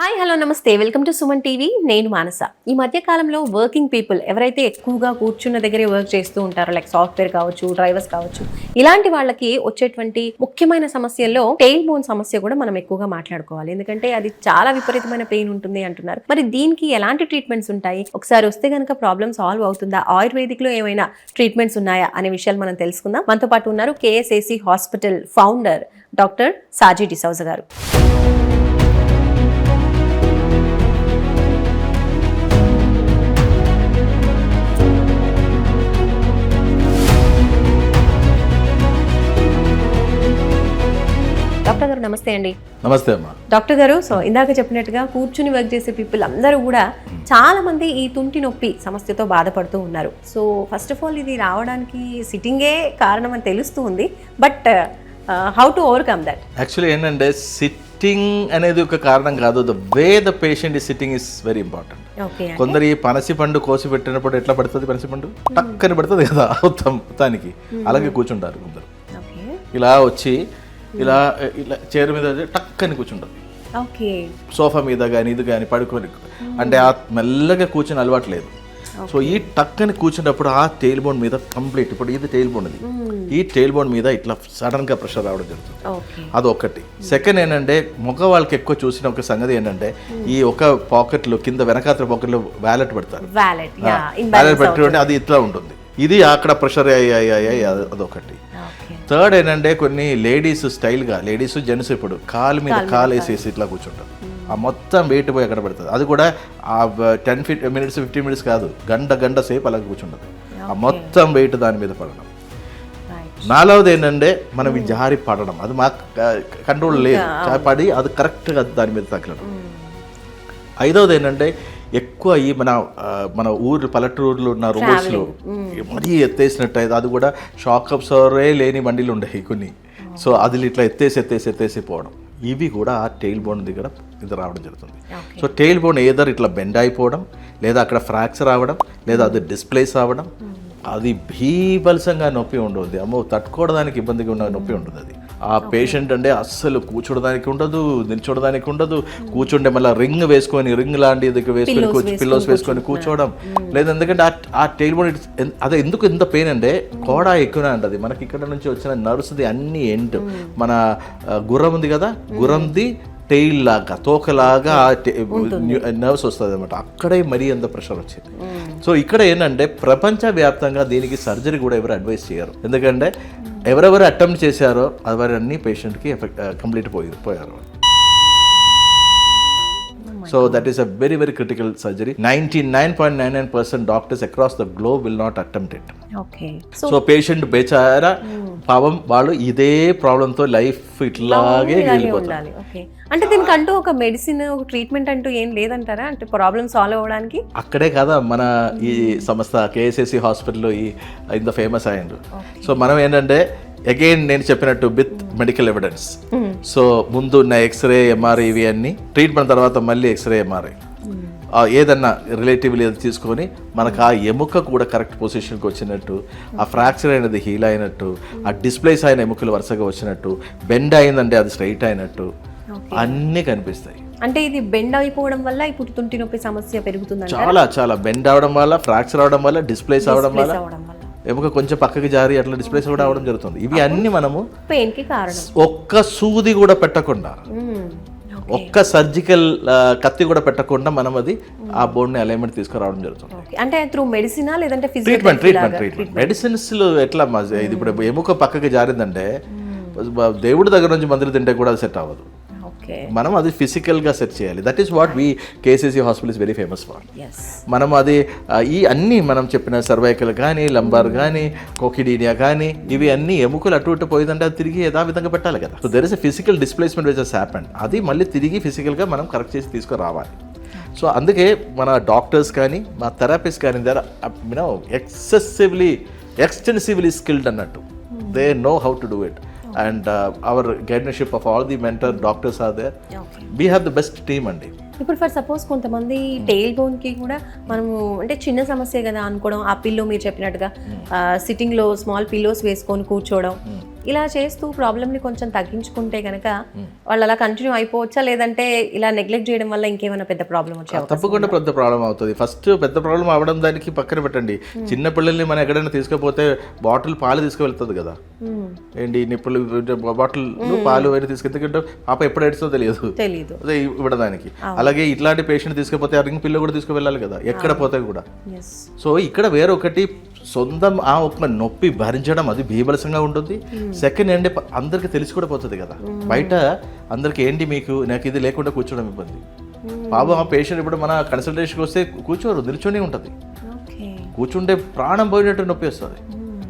Hi hello నమస్తే welcome to Suman TV. నేను మానస. ఈ మధ్య కాలంలో వర్కింగ్ పీపుల్ ఎవరైతే ఎక్కువగా కూర్చున్న దగ్గరే వర్క్ చేస్తూ ఉంటారో, లైక్ సాఫ్ట్వేర్ కావచ్చు, డ్రైవర్స్ కావచ్చు, ఇలాంటి వాళ్ళకి వచ్చేటువంటి ముఖ్యమైన సమస్యల్లో టెయిల్ బోన్ సమస్య కూడా మనం ఎక్కువగా మాట్లాడుకోవాలి. ఎందుకంటే అది చాలా విపరీతమైన పెయిన్ ఉంటుంది అంటున్నారు. మరి దీనికి ఎలాంటి ట్రీట్మెంట్స్ ఉంటాయి, ఒకసారి వస్తే కనుక ప్రాబ్లమ్ సాల్వ్ అవుతుందా, ఆయుర్వేదిక్ లో ఏమైనా ట్రీట్మెంట్స్ ఉన్నాయా అనే విషయాలు మనం తెలుసుకుందాం. మనతో పాటు ఉన్నారు KSAC hospital founder doctor సాజీ D'Souza గారు. డాక్టర్ గారు నమస్తే అండి. నమస్తే అమ్మా. డాక్టర్ గారు, సో ఇందాక చెప్పినట్టుగా కూర్చుని వర్క్ చేసే పీపుల్ అందరూ కూడా చాలా మంది ఈ తుంటి నొప్పి సమస్యతో బాధపడుతూ ఉన్నారు. సో ఫస్ట్ ఆఫ్ ఆల్ ఇది రావడానికి సిట్టింగే కారణం అని తెలుస్తూ ఉంది, but how to overcome that? Actually ఏంటంటే సిట్టింగ్ అనేది ఒక కారణం కాదు, ద వే ద పేషెంట్ ఈ సిట్టింగ్ ఇస్ వెరీ ఇంపార్టెంట్. కొందరు ఈ పనసి పండు కోసి పెట్టినప్పుడు ఎట్లా పడుతుంది, పనసి పండు టక్కని పడుతుంది కదా మొత్తానికి, అలాగే కూర్చుంటారు కొందరు. ఇలా వచ్చి ఇలా ఇలా చైర్ మీద టక్కని కూర్చుంటారు, సోఫా మీద కానీ ఇది కానీ పడుకొని, అంటే ఆ మెల్లగా కూర్చొని అలవాట్లేదు. సో ఈ టక్కని కూర్చున్నప్పుడు ఆ టెయిల్ బోన్ మీద కంప్లీట్, ఇప్పుడు ఇది టెయిల్ బోన్, ఇది ఈ టెయిల్ బోన్ మీద ఇట్లా సడన్ గా ప్రెషర్ రావడం జరుగుతుంది. అదొకటి. సెకండ్ ఏంటంటే మగవాళ్ళకి ఎక్కువ చూసిన ఒక సంగతి ఏంటంటే ఈ ఒక పాకెట్లో కింద వెనకాతల పాకెట్లో వ్యాలెట్ పెడతారు, వ్యాలెట్ పెట్టుకుంటే అది ఇట్లా ఉంటుంది, ఇది అక్కడ ప్రెషర్ అదొకటి. థర్డ్ ఏంటంటే కొన్ని లేడీస్ స్టైల్గా, లేడీస్ జెంట్స్ ఇప్పుడు కాలు మీద కాలు వేసేసి ఇట్లా కూర్చుంటారు, ఆ మొత్తం వెయిట్ పోయి అక్కడ పడుతుంది. అది కూడా ఆ 10 minutes 15 minutes కాదు, గంట సేపు అలాగే కూర్చుంటుంది, ఆ మొత్తం వెయిట్ దాని మీద పడడం. నాలుగవది ఏంటంటే మనం ఈ జారి పడడం, అది మా కంట్రోల్ లేదు, పడి అది కరెక్ట్గా దాని మీద తగ్గడం. ఐదవది ఏంటంటే ఎక్కువ ఈ మన ఊరు పల్లెటూరులో ఉన్న రోడ్స్లో మరీ ఎత్తేసినట్టు, అది కూడా షాక్ అబ్సర్వరే లేని బండిలు ఉండేవి కొన్ని. సో అది ఇట్లా ఎత్తేసి పోవడం, ఇవి కూడా ఆ టెయిల్ బోన్ దగ్గర ఇది రావడం జరుగుతుంది. సో టెయిల్ బోన్ ఏదర్ ఇట్లా బెండ్ అయిపోవడం, లేదా అక్కడ ఫ్రాక్చర్ అవ్వడం, లేదా అది డిస్ప్లేస్ అవ్వడం, అది భీభత్సంగా నొప్పి ఉండదు. అమ్మో, తట్టుకోవడానికి ఇబ్బందిగా ఉన్న నొప్పి ఉంటుంది. అది ఆ పేషెంట్ అంటే అస్సలు కూర్చోడానికి ఉండదు, నిల్చోడానికి ఉండదు, కూర్చుంటే మళ్ళీ రింగ్ లాంటిది వేసుకొని పిల్లోస్ వేసుకొని కూర్చోవడం లేదు. ఎందుకంటే ఆ టెయిల్ బోన్ అదే ఎందుకు ఎంత పెయిన్ అంటే కోడా ఎక్కువనే ఉంటుంది. మనకి ఇక్కడ నుంచి వచ్చిన నర్వ్స్ది అన్ని ఎండ్, మన గుర్రం ఉంది కదా, గుర్రంది టెయిల్ లాగా తోకలాగా నర్వ్స్ వస్తుంది అనమాట, అక్కడే మరీ అంత ప్రెషర్ వచ్చింది. సో ఇక్కడ ఏంటంటే ప్రపంచవ్యాప్తంగా దీనికి సర్జరీ కూడా ఎవరు అడ్వైస్ చేయరు, ఎందుకంటే ఎవరెవరు అటెంప్ట్ చేశారో అవన్నీ పేషెంట్కి కంప్లీట్ పోయారు. So that is a very very critical surgery. 99.99% doctors across the globe will not attempt it. Okay. So patient Bechara పాపం వాళ్ళు ఇదే ప్రాబ్లంతో లైఫ్ ఇట్లాగే వెళ్ళిపోతారు. అంటే దీనికి అంటూ ఒక మెడిసిన్, ఒక ట్రీట్మెంట్ అంటూ ఏం లేదంటారా, అంటే ప్రాబ్లం సాల్వ్ అవ్వడానికి? అక్కడే కదా మన ఈ సంస్థ కేఎస్ఏసి హాస్పిటల్లో ఇంత ఫేమస్ అయ్యిండ్రు. సో మనం ఏంటంటే అగైన్ నేను చెప్పినట్టు విత్ మెడికల్ ఎవిడెన్స్. సో ముందు ఉన్న ఎక్స్రే, ఎంఆర్ఐ ఇవి అన్ని ట్రీట్మెంట్ తర్వాత మళ్ళీ ఎక్స్రే, ఎంఆర్ఐ ఏదన్నా రిలేటివ్లీ తీసుకొని మనకు ఆ ఎముక కూడా కరెక్ట్ పొజిషన్కి వచ్చినట్టు, ఆ ఫ్రాక్చర్ అయినది హీల్ అయినట్టు, ఆ డిస్ప్లేస్ అయిన ఎముకలు వరుసగా వచ్చినట్టు, బెండ్ అయిందంటే అది స్ట్రైట్ అయినట్టు అన్నీ కనిపిస్తాయి. అంటే ఇది బెండ్ అయిపోవడం వల్ల ఇప్పుడు తుంటి నొప్పి సమస్య పెరుగుతుంది. చాలా బెండ్ అవడం వల్ల, ఫ్రాక్చర్ అవడం వల్ల, డిస్ప్లేస్ అవడం వల్ల, ఎముక కొంచెం పక్కకి జారి అట్లా డిస్ప్లేస్ కూడా అవడం జరుగుతుంది. ఇవి అన్ని మనము పెయిన్ కి కారణం. ఒక్క సూది కూడా పెట్టకుండా, ఒక్క సర్జికల్ కత్తి కూడా పెట్టకుండా మనం అది ఆ బోన్ ని అలైన్మెంట్ తీసుకురావడం జరుగుతుంది. అంటే త్రూ మెడిసినా లేదంటే ట్రీట్మెంట్ మెడిసిన్స్ లో ఎట్లా ఇది ఇప్పుడు ఎముక పక్కకి జారిందంటే దేవుడి దగ్గర నుంచి మందులు తింటే కూడా అది సెట్ అవ్వదు. మనం అది ఫిజికల్గా సెట్ చేయాలి. That is what KCC hospital is very famous for. మనం అది ఈ అన్ని మనం చెప్పిన సర్వైకల్ కానీ, లంబార్ కానీ, కోకిడీనియా కానీ, ఇవి అన్ని ఎముకలు అటు ఇటు పోయిందంటే అది తిరిగి యథావిధంగా పెట్టాలి కదా. So there is a physical displacement which has happened, అది మళ్ళీ తిరిగి ఫిజికల్గా మనం కరెక్ట్ చేసి తీసుకురావాలి. సో అందుకే మన డాక్టర్స్ కానీ, మా థెరపిస్ట్ కానీ ఎక్స్టెన్సివ్లీ స్కిల్డ్ అన్నట్టు, they know how to do it. And our guardianship of all the mentor doctors are there. We have the best team andi. ఇప్పుడు ఫర్ సపోజ్ కొంతమంది టెయిల్ బోన్ కి కూడా మనము అంటే చిన్న సమస్య కదా అనుకోవడం, ఆ పిల్లో మీరు చెప్పినట్టుగా సిట్టింగ్ లో స్మాల్ పిల్లోస్ వేసుకొని కూర్చోవడం, ఇలా చేస్తూ ప్రాబ్లమ్ని కొంచెం తగ్గించుకుంటే కనుక వాళ్ళు అలా కంటిన్యూ అయిపోవచ్చా, లేదంటే ఇలా నెగ్లెక్ట్ చేయడం వల్ల ఇంకేమైనా పెద్ద ప్రాబ్లం వచ్చే తప్పకుండా పెద్ద ప్రాబ్లం అవుతుంది. ఫస్ట్ పెద్ద ప్రాబ్లం అవడం దానికి పక్కన పెట్టండి. చిన్న పిల్లల్ని మనం ఎక్కడైనా తీసుకుపోతే బాటిల్ పాలు తీసుకువెళ్తుంది కదా, ఏంటి నిప్పులు బాటిల్ పాలు అయినా తీసుకెళ్తే పాప ఎప్పుడు ఏడుస్తుందో తెలియదు అదే ఇవ్వడానికి. అలాగే ఇట్లాంటి పేషెంట్ తీసుకుపోతే ఆ రింగ్ పిల్ల కూడా తీసుకువెళ్ళాలి కదా, ఎక్కడ పోతే కూడా. సో ఇక్కడ వేరొకటి సొంతం ఆ ఒక నొప్పి భరించడం అది బీభత్సంగా ఉంటుంది. సెకండ్ ఏంటి అందరికి తెలిసి కూడా పోతుంది కదా, బయట అందరికి ఏంటి మీకు నాకు ఇది లేకుండా కూర్చోవడం ఇబ్బంది. బాబు ఆ పేషెంట్ ఇప్పుడు మన కన్సల్టేషన్కి వస్తే కూర్చోరు, నిల్చొని ఉంటుంది, కూర్చుంటే ప్రాణం పోయినట్టు నొప్పి వస్తుంది.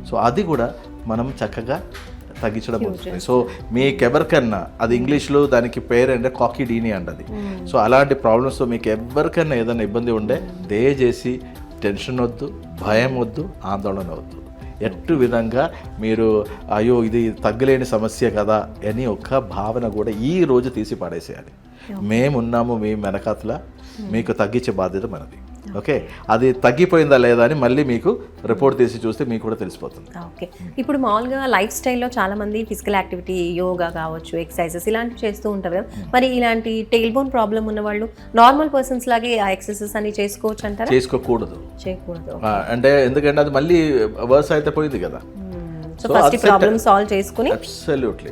సో అది కూడా మనం చక్కగా తగ్గించడం అవుతుంది. సో మీకు ఎవరికన్నా అది ఇంగ్లీష్లో దానికి పేరు అంటే కాకిడీనియా అంటది. సో అలాంటి ప్రాబ్లమ్స్తో మీకు ఎవరికన్నా ఏదైనా ఇబ్బంది ఉండే దయచేసి టెన్షన్ వద్దు, భయం వద్దు, ఆందోళన వద్దు. ఎట్టు విధంగా మీరు అయ్యో ఇది తగ్గలేని సమస్య కదా అని ఒక భావన కూడా ఈ రోజు తీసి పాడేసేయాలి. మేమున్నాము మీ వెనకాతల, మీకు తగ్గించే బాధ్యత మనది. ఓకే, అది తగ్గిపోయిందా లేదా అని మళ్ళీ మీకు రిపోర్ట్ తీసి చూస్తే మీకు కూడా తెలిసిపోతుంది. ఓకే, ఇప్పుడు మామూలుగా లైఫ్ స్టైల్లో చాలా మంది ఫిజికల్ యాక్టివిటీ, యోగా కావచ్చు, ఎక్సర్సైజెస్ ఇలాంటివి చేస్తూ ఉంటారు కదా, మరి ఇలాంటి టెయిల్ బోన్ ప్రాబ్లం ఉన్న వాళ్ళు నార్మల్ పర్సన్స్ లాగే ఆ ఎక్సర్సైజెస్ అని చేసుకోవచ్చు అంటారా? చేయకూడదు. అంటే ఎందుకంటే అది మళ్ళీ వర్స్ అయితే పోయింది కదా. సో ఫస్ట్ ప్రాబ్లమ్ సాల్వ్ చేసుకుని అబ్సల్యూట్లీ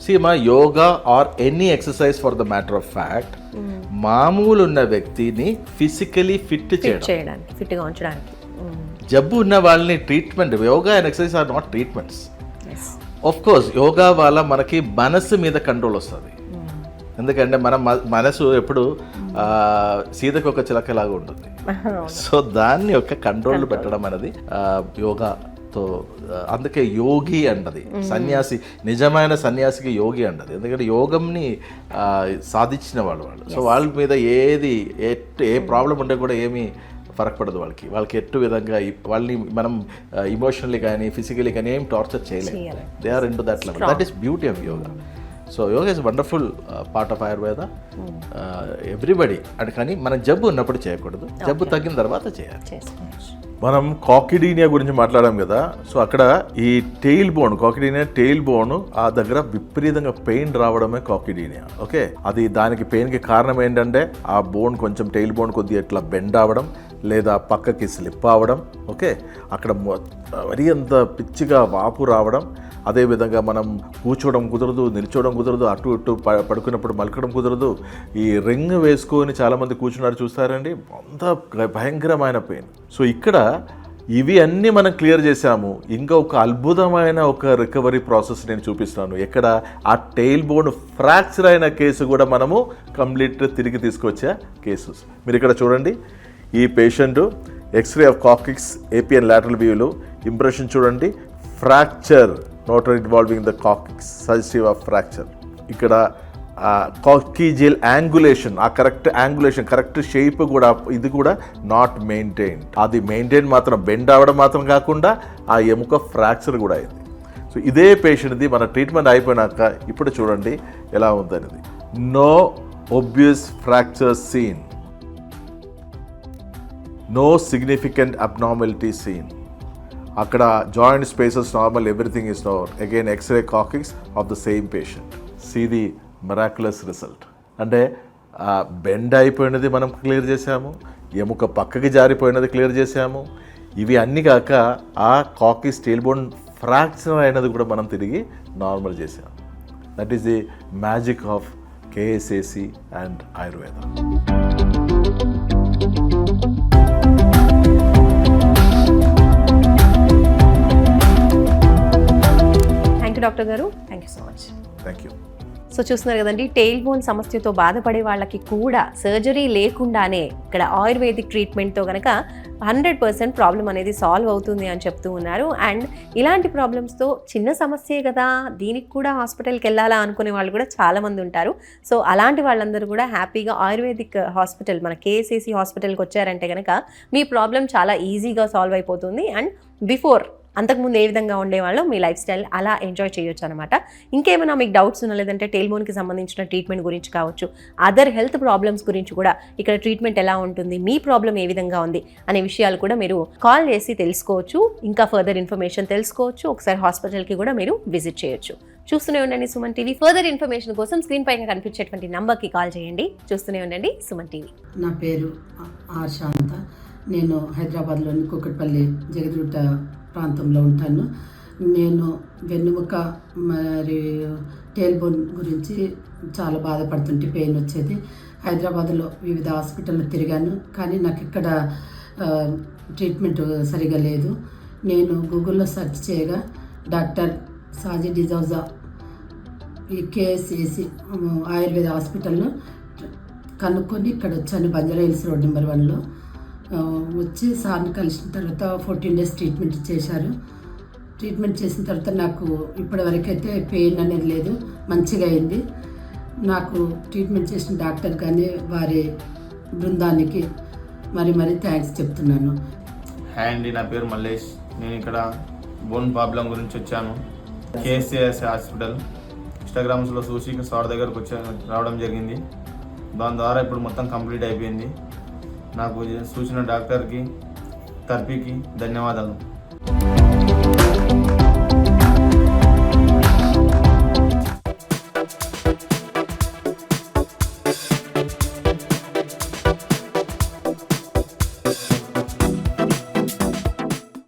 see మా yoga or any exercise for the matter of fact మామూలు ఉన్న వ్యక్తిని ఫిజికలీ ఫిట్ చేయడానికి, ఫిట్గా ఉంచడానికి. జబ్బు ఉన్న వాళ్ళని treatment, yoga and exercise are not treatments. Of course yoga వల్ల మనకి మనసు మీద కంట్రోల్ వస్తుంది. ఎందుకంటే మన మనసు ఎప్పుడు సీతకు ఒక చిలకలాగా ఉంటుంది. సో దాన్ని ఒక కంట్రోల్ పెట్టడం అనేది యోగాతో. అందుకే యోగి అంటది, సన్యాసి, నిజమైన సన్యాసికి యోగి అంటది. ఎందుకంటే యోగంని సాధించిన వాళ్ళు. సో వాళ్ళ మీద ఏ ప్రాబ్లం ఉంటే కూడా ఏమీ ఫరక్ పడదు వాళ్ళకి ఎట్టు విధంగా వాళ్ళని మనం ఇమోషనల్లీ కానీ ఫిజికలీ కానీ ఏం టార్చర్ చేయలేము. They are into that level. That is beauty of yoga. So yoga is wonderful part of Ayurveda. Everybody అంటే, కానీ మనం జబ్బు ఉన్నప్పుడు చేయకూడదు, జబ్బు తగ్గిన తర్వాత చేయాలి. మనం కాకిడీనియా గురించి మాట్లాడాం కదా. సో అక్కడ ఈ టెయిల్ బోన్, కాకిడీనియా టెయిల్ బోన్ ఆ దగ్గర విపరీతంగా పెయిన్ రావడమే కాకిడీనియా. ఓకే, అది దానికి పెయిన్కి కారణం ఏంటంటే ఆ బోన్ కొంచెం టెయిల్ బోన్ కొద్దిగా ఇట్లా బెండ్ అవ్వడం లేదా పక్కకి స్లిప్ అవ్వడం. ఓకే, అక్కడ మరీ అంత పిచ్చిగా వాపు రావడం. అదేవిధంగా మనం కూర్చోవడం కుదరదు, నిల్చోవడం కుదరదు, అటు ఇటు పడుకున్నప్పుడు మలకడం కుదరదు. ఈ రింగ్ వేసుకొని చాలామంది కూర్చున్నారు చూస్తారండి, అంత భయంకరమైన పెయిన్. సో ఇక్కడ ఇవి అన్నీ మనం క్లియర్ చేసాము. ఇంకా ఒక అద్భుతమైన ఒక రికవరీ ప్రాసెస్ నేను చూపిస్తాను. ఎక్కడ ఆ టెయిల్ బోన్ ఫ్రాక్చర్ అయిన కేసు కూడా మనము కంప్లీట్ తిరిగి తీసుకొచ్చే కేసెస్. మీరు ఇక్కడ చూడండి, ఈ patient x ray of coccyx ఏపిఎన్ lateral వ్యూలో ఇంప్రెషన్ చూడండి, fracture not involving the coccyx, suggestive of fracture. ఇక్కడ కాక్సిజియల్ యాంగులేషన్, ఆ కరెక్ట్ యాంగులేషన్, కరెక్ట్ షేప్ కూడా ఇది కూడా నాట్ మెయింటైన్. అది మెయింటైన్ మాత్రం బెండ్ అవ్వడం మాత్రం కాకుండా ఆ ఎముక ఫ్రాక్చర్ కూడా అయింది. సో ఇదే పేషెంట్ది మన ట్రీట్మెంట్ అయిపోయినాక ఇప్పుడు చూడండి ఎలా ఉందనేది. No obvious fracture seen, no significant abnormality seen. అక్కడ joint spaces normal, everything is normal. Again x-ray coccyx of the same patient. See the miraculous result. అంటే బెండ్ అయిపోయినది మనం క్లియర్ చేసాము, ఎముక పక్కకి జారిపోయినది క్లియర్ చేసాము. ఇవి అన్నీ కాక ఆ కాకిక్స్ టెయిల్ బోన్ ఫ్రాక్చర్ అయినది కూడా మనం తిరిగి నార్మల్ చేసాము. That is the magic of KSAC and Ayurveda. Doctor గారు, thank you so much. Thank you. So చూస్తున్నారు కదండి, టెయిల్ బోన్ సమస్యతో బాధపడే వాళ్ళకి కూడా సర్జరీ లేకుండానే ఇక్కడ ఆయుర్వేదిక్ ట్రీట్మెంట్తో కనుక 100% ప్రాబ్లం అనేది సాల్వ్ అవుతుంది అని చెప్తూ ఉన్నారు. అండ్ ఇలాంటి ప్రాబ్లమ్స్తో చిన్న సమస్యే కదా, దీనికి కూడా హాస్పిటల్కి వెళ్ళాలా అనుకునే వాళ్ళు కూడా చాలామంది ఉంటారు. సో అలాంటి వాళ్ళందరూ కూడా హ్యాపీగా ఆయుర్వేదిక్ హాస్పిటల్, మన కేఎస్ఏసి హాస్పిటల్కి వచ్చారంటే కనుక మీ ప్రాబ్లం చాలా ఈజీగా సాల్వ్ అయిపోతుంది. అండ్ బిఫోర్ అంతకుముందు ఏ విధంగా ఉండేవాళ్ళో మీ లైఫ్ స్టైల్ అలా ఎంజాయ్ చేయొచ్చు అనమాట. ఇంకేమైనా మీకు డౌట్స్ ఉన్నా, లేదంటే టెయిల్బోన్కి సంబంధించిన ట్రీట్మెంట్ గురించి కావచ్చు, అదర్ హెల్త్ ప్రాబ్లమ్స్ గురించి కూడా, ఇక్కడ ట్రీట్మెంట్ ఎలా ఉంటుంది, మీ ప్రాబ్లం ఏ విధంగా ఉంది అనే విషయాలు కూడా మీరు కాల్ చేసి తెలుసుకోవచ్చు. ఇంకా ఫర్దర్ ఇన్ఫర్మేషన్ తెలుసుకోవచ్చు. ఒకసారి హాస్పిటల్కి కూడా మీరు విజిట్ చేయొచ్చు. చూస్తూనే ఉండండి సుమన్ టీవీ. ఫర్దర్ ఇన్ఫర్మేషన్ కోసం స్క్రీన్ పైన కనిపించేటువంటి నంబర్కి కాల్ చేయండి. చూస్తూనే ఉండండి సుమన్ టీవీ. నా పేరు ఆర్ శాంత. నేను హైదరాబాద్లోని కుక్కట్పల్లి జగదిగుట్ట ప్రాంతంలో ఉంటాను. నేను వెన్నుముక మరియు టేల్బోన్ గురించి చాలా బాధపడుతుంటే పెయిన్ వచ్చేది. హైదరాబాద్లో వివిధ హాస్పిటల్లో తిరిగాను, కానీ నాకు ఇక్కడ ట్రీట్మెంట్ సరిగా లేదు. నేను గూగుల్లో సెర్చ్ చేయగా డాక్టర్ సాజీ డిజౌజా ఈ కేఎస్ఏసి ఆయుర్వేద హాస్పిటల్లో కనుక్కొని ఇక్కడ వచ్చాను. బంజారా హిల్స్ రోడ్ నెంబర్ 1లో వచ్చి సార్ని కలిసిన తర్వాత 14 days ట్రీట్మెంట్ చేశారు. ట్రీట్మెంట్ చేసిన తర్వాత నాకు ఇప్పటివరకు అయితే పెయిన్ అనేది లేదు, మంచిగా అయింది. నాకు ట్రీట్మెంట్ చేసిన డాక్టర్ కానీ వారి బృందానికి మరి థ్యాంక్స్ చెప్తున్నాను. హాయ్ అండి, నా పేరు మల్లేష్. నేను ఇక్కడ బోన్ ప్రాబ్లం గురించి వచ్చాను. కేఎస్ఏఎస్ హాస్పిటల్ ఇన్స్టాగ్రామ్స్లో చూసి సార్ దగ్గరకు రావడం జరిగింది. దాని ద్వారా ఇప్పుడు మొత్తం కంప్లీట్ అయిపోయింది. నాకు చూసిన డాక్టర్కి, థెరపీకి ధన్యవాదాలు.